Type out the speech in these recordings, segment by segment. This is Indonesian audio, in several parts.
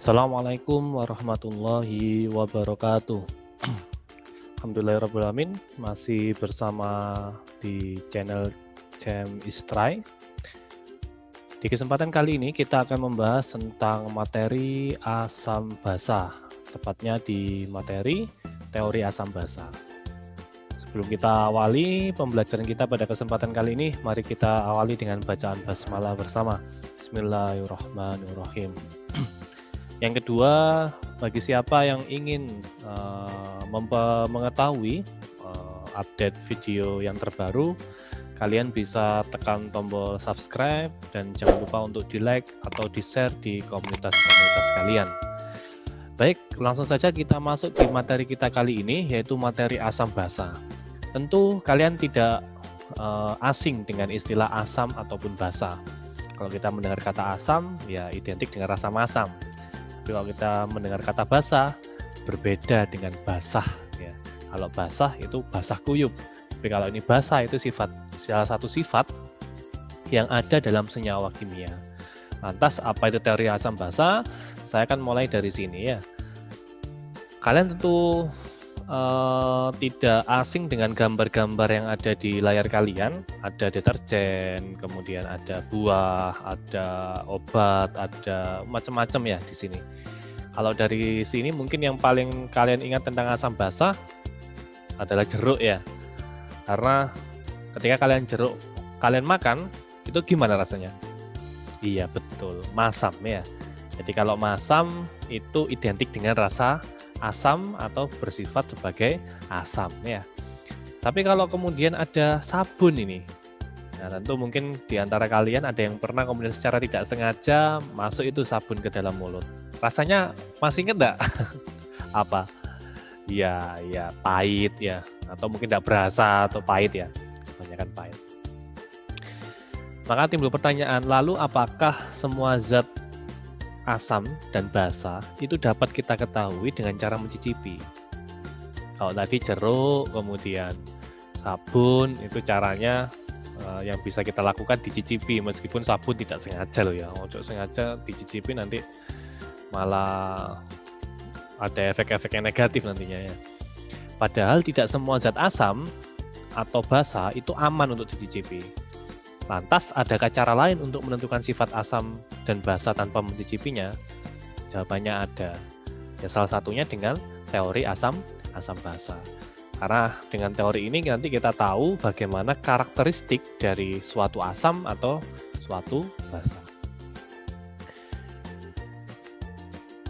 Assalamualaikum warahmatullahi wabarakatuh. Alhamdulillahirrahmanirrahim, masih bersama di channel Jam Istrai. Di kesempatan kali ini kita akan membahas tentang materi asam basa, tepatnya di materi teori asam basa. Sebelum kita awali pembelajaran kita pada kesempatan kali ini, mari kita awali dengan bacaan basmalah bersama. Bismillahirrahmanirrahim. Yang kedua, bagi siapa yang ingin mengetahui update video yang terbaru, kalian bisa tekan tombol subscribe dan jangan lupa untuk di like atau di share di komunitas-komunitas kalian. Baik, langsung saja kita masuk di materi kita kali ini, yaitu materi asam basa. Tentu kalian tidak asing dengan istilah asam ataupun basa. Kalau kita mendengar kata asam, ya identik dengan rasa masam. Tapi kalau kita mendengar kata basah, berbeda dengan basah. Ya. Kalau basah itu basah kuyup. Tapi kalau ini basah itu salah satu sifat yang ada dalam senyawa kimia. Lantas apa itu teori asam basa? Saya akan mulai dari sini ya. Kalian tentu tidak asing dengan gambar-gambar yang ada di layar kalian. Ada deterjen, kemudian ada buah, ada obat, ada macam-macam ya di sini. Kalau dari sini mungkin yang paling kalian ingat tentang asam basa adalah jeruk ya. Karena ketika kalian makan, itu gimana rasanya? Iya betul, masam ya. Jadi kalau masam itu identik dengan rasa asam atau bersifat sebagai asam ya. Tapi kalau kemudian ada sabun ini, nah tentu mungkin di antara kalian ada yang pernah kemudian secara tidak sengaja masuk itu sabun ke dalam mulut. Rasanya masih inget enggak? Apa? Ya pahit ya, atau mungkin tidak berasa atau pahit ya, kebanyakan pahit. Maka timbul pertanyaan, lalu apakah semua zat asam dan basa itu dapat kita ketahui dengan cara mencicipi? Kalau tadi jeruk, kemudian sabun, itu caranya yang bisa kita lakukan dicicipi, meskipun sabun tidak sengaja loh ya. Ojo sengaja dicicipi nanti malah ada efek-efek yang negatif nantinya ya. Padahal tidak semua zat asam atau basa itu aman untuk dicicipi. Lantas adakah cara lain untuk menentukan sifat asam dan basa tanpa mencicipinya? Jawabannya ada. Ya salah satunya dengan teori asam basa. Karena dengan teori ini nanti kita tahu bagaimana karakteristik dari suatu asam atau suatu basa.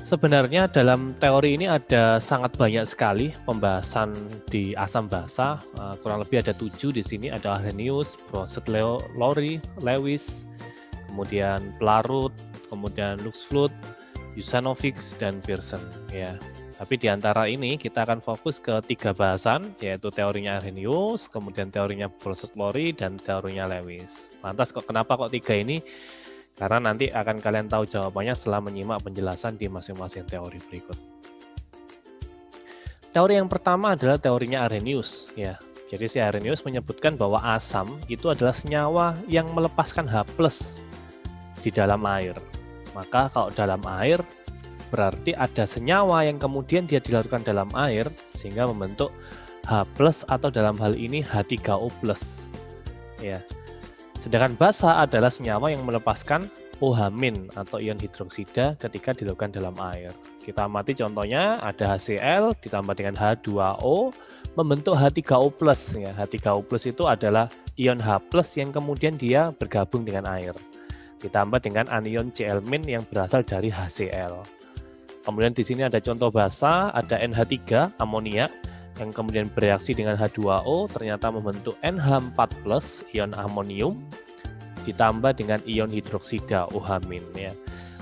Sebenarnya dalam teori ini ada sangat banyak sekali pembahasan di asam basa, kurang lebih ada 7 di sini, ada Arrhenius, Bronsted-Lowry, Lewis, kemudian Pelarut, kemudian Lux-Flood, Usanovix, dan Pearson ya. Tapi di antara ini kita akan fokus ke 3 bahasan, yaitu teorinya Arrhenius, kemudian teorinya Bronsted-Lowry, dan teorinya Lewis. Lantas kenapa kok 3 ini? Karena nanti akan kalian tahu jawabannya setelah menyimak penjelasan di masing-masing teori berikut. Teori yang pertama adalah teorinya Arrhenius ya. Jadi si Arrhenius menyebutkan bahwa asam itu adalah senyawa yang melepaskan H+ di dalam air. Maka kalau dalam air berarti ada senyawa yang kemudian dia dilarutkan dalam air sehingga membentuk H+ atau dalam hal ini H3O+ ya. Sedangkan basa adalah senyawa yang melepaskan OH- atau ion hidroksida ketika dilakukan dalam air. Kita amati contohnya ada HCl ditambah dengan H2O membentuk H3O+. Ya. H3O+ itu adalah ion H+ yang kemudian dia bergabung dengan air. Ditambah dengan anion Cl- yang berasal dari HCl. Kemudian di sini ada contoh basa, ada NH3 amoniak yang kemudian bereaksi dengan H2O ternyata membentuk NH4+ ion amonium ditambah dengan ion hidroksida OH- ya.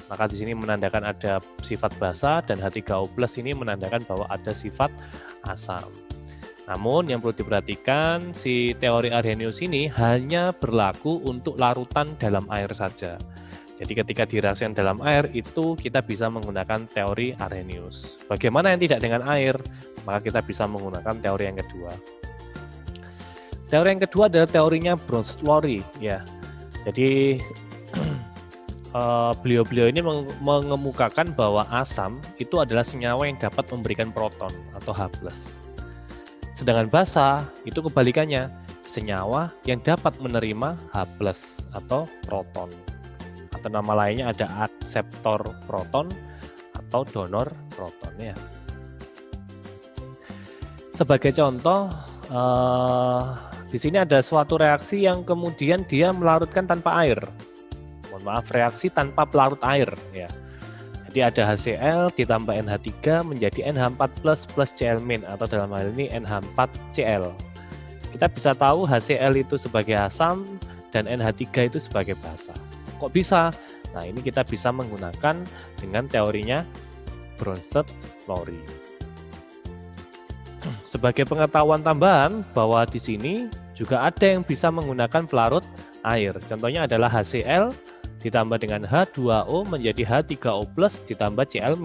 Maka di sini menandakan ada sifat basa dan H3O+ ini menandakan bahwa ada sifat asam. Namun yang perlu diperhatikan si teori Arrhenius ini hanya berlaku untuk larutan dalam air saja. Jadi ketika direaksikan dalam air itu kita bisa menggunakan teori Arrhenius. Bagaimana yang tidak dengan air? Maka kita bisa menggunakan teori yang kedua. Teori yang kedua adalah teorinya Bronsted-Lowry ya. Jadi beliau-beliau ini mengemukakan bahwa asam itu adalah senyawa yang dapat memberikan proton atau H+. Sedangkan basa itu kebalikannya, senyawa yang dapat menerima H+ atau proton. Atau nama lainnya ada akseptor proton atau donor proton ya. Sebagai contoh, di sini ada suatu reaksi yang kemudian dia melarutkan tanpa air. Mohon maaf, reaksi tanpa pelarut air ya. Jadi ada HCl ditambah NH3 menjadi NH4+ plus Cl- atau dalam hal ini NH4Cl. Kita bisa tahu HCl itu sebagai asam dan NH3 itu sebagai basa. Kok bisa? Nah, ini kita bisa menggunakan dengan teorinya Bronsted-Lowry. Sebagai pengetahuan tambahan bahwa di sini juga ada yang bisa menggunakan pelarut air. Contohnya adalah HCl ditambah dengan H2O menjadi H3O+ ditambah Cl-.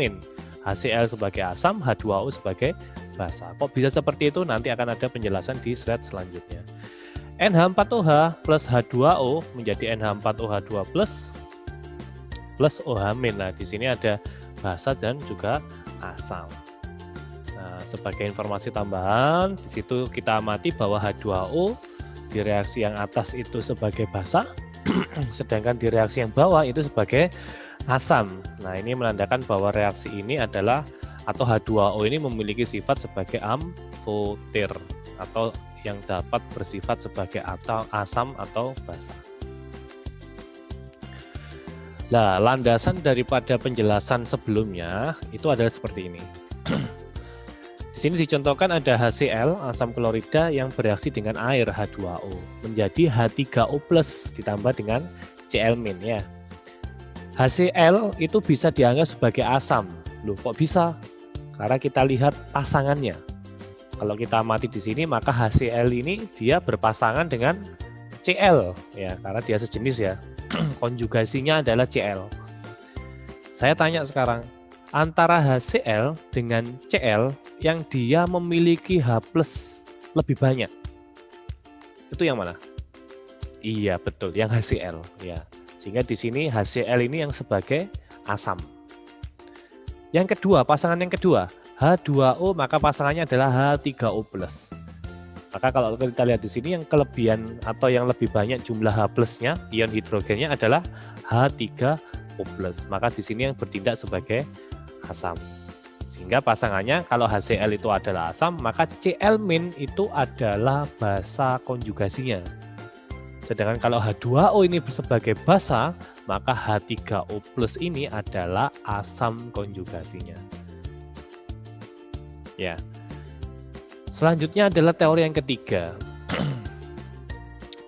HCl sebagai asam, H2O sebagai basa. Kok bisa seperti itu? Nanti akan ada penjelasan di slide selanjutnya. NH4OH plus H2O menjadi NH4OH2+ plus OH-. Nah, di sini ada basa dan juga asam. Nah, sebagai informasi tambahan, di situ kita amati bahwa H2O di reaksi yang atas itu sebagai basa, sedangkan di reaksi yang bawah itu sebagai asam. Nah, ini menandakan bahwa reaksi ini adalah atau H2O ini memiliki sifat sebagai amfoter atau yang dapat bersifat sebagai asam atau basa. Nah, landasan daripada penjelasan sebelumnya itu adalah seperti ini. Di sini dicontohkan ada HCl, asam klorida yang bereaksi dengan air H2O menjadi H3O+ ditambah dengan Cl- ya. HCl itu bisa dianggap sebagai asam. Loh, kok bisa? Karena kita lihat pasangannya. Kalau kita amati di sini, maka HCl ini dia berpasangan dengan Cl ya, karena dia sejenis ya. Konjugasinya adalah Cl. Saya tanya sekarang, antara HCl dengan Cl yang dia memiliki H+ lebih banyak, itu yang mana? Iya, betul, yang HCl ya. Sehingga di sini HCl ini yang sebagai asam. Yang kedua, pasangan yang kedua, H2O, maka pasangannya adalah H3O+. Maka kalau kita lihat di sini yang kelebihan atau yang lebih banyak jumlah H+-nya, ion hidrogennya adalah H3O+. Maka di sini yang bertindak sebagai asam. Sehingga pasangannya kalau HCl itu adalah asam, maka Cl- itu adalah basa konjugasinya. Sedangkan kalau H2O ini sebagai basa, maka H3O+ ini adalah asam konjugasinya. Ya. Selanjutnya adalah teori yang ketiga.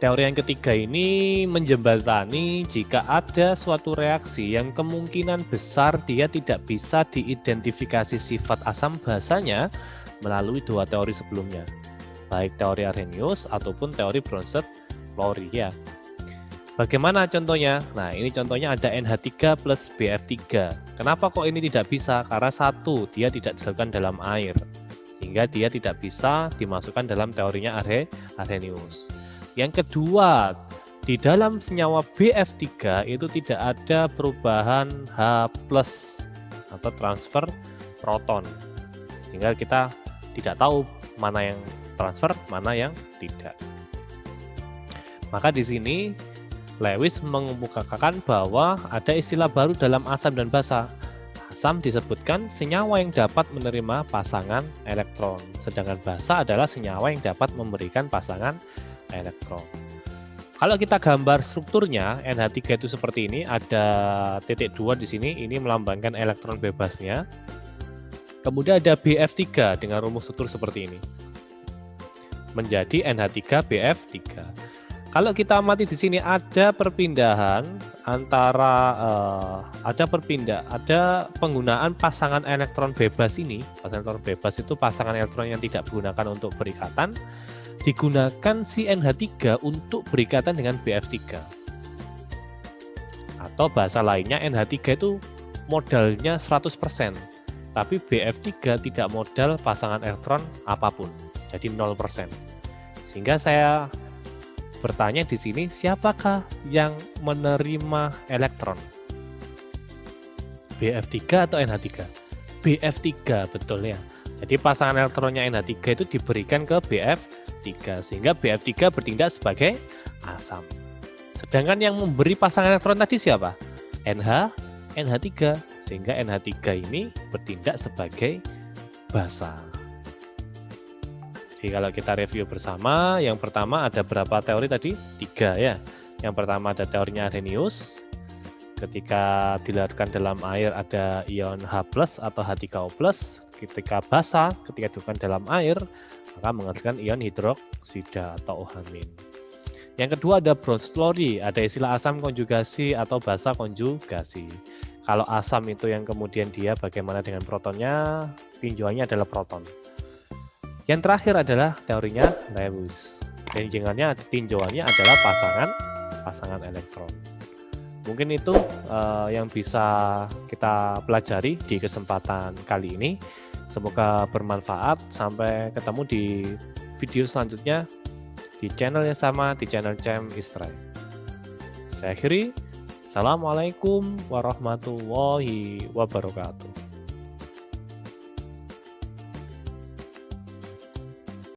Teori yang ketiga ini menjembatani jika ada suatu reaksi yang kemungkinan besar dia tidak bisa diidentifikasi sifat asam basanya melalui dua teori sebelumnya, baik teori Arrhenius ataupun teori Bronsted-Lowry ya. Bagaimana contohnya? Nah, ini contohnya ada NH3 plus BF3. Kenapa kok ini tidak bisa? Karena satu, dia tidak dilakukan dalam air, sehingga dia tidak bisa dimasukkan dalam teorinya Arrhenius. Yang kedua, di dalam senyawa BF3 itu tidak ada perubahan H+ atau transfer proton, sehingga kita tidak tahu mana yang transfer, mana yang tidak. Maka di sini Lewis mengemukakan bahwa ada istilah baru dalam asam dan basa. Asam disebutkan senyawa yang dapat menerima pasangan elektron, sedangkan basa adalah senyawa yang dapat memberikan pasangan elektron. Kalau kita gambar strukturnya, NH3 itu seperti ini, ada titik 2 di sini, ini melambangkan elektron bebasnya. Kemudian ada BF3 dengan rumus struktur seperti ini, menjadi NH3BF3. Kalau kita amati di sini ada perpindahan antara ada penggunaan pasangan elektron bebas ini. Pasangan elektron bebas itu pasangan elektron yang tidak digunakan untuk berikatan, digunakan si NH3 untuk berikatan dengan BF3. Atau bahasa lainnya NH3 itu modalnya 100%, tapi BF3 tidak modal pasangan elektron apapun, jadi 0%. Sehingga saya bertanya di sini, siapakah yang menerima elektron? BF3 atau NH3? BF3, betul ya. Jadi pasangan elektronnya NH3 itu diberikan ke BF3 sehingga BF3 bertindak sebagai asam. Sedangkan yang memberi pasangan elektron tadi siapa? NH3 sehingga NH3 ini bertindak sebagai basa. Jadi kalau kita review bersama, yang pertama ada berapa teori tadi? 3 ya. Yang pertama ada teorinya Arrhenius. Ketika dilarutkan dalam air ada ion H+ atau H3O+. Ketika basa, ketika dilarutkan dalam air, maka menghasilkan ion hidroksida atau OH-. Yang kedua ada Broglie, ada istilah asam konjugasi atau basa konjugasi. Kalau asam itu yang kemudian dia bagaimana dengan protonnya, tinjauannya adalah proton. Yang terakhir adalah teorinya Lewis. Tinjauannya adalah pasangan elektron. Mungkin itu yang bisa kita pelajari di kesempatan kali ini. Semoga bermanfaat. Sampai ketemu di video selanjutnya di channel yang sama, di channel Cem Istrai. Saya akhiri. Assalamualaikum warahmatullahi wabarakatuh.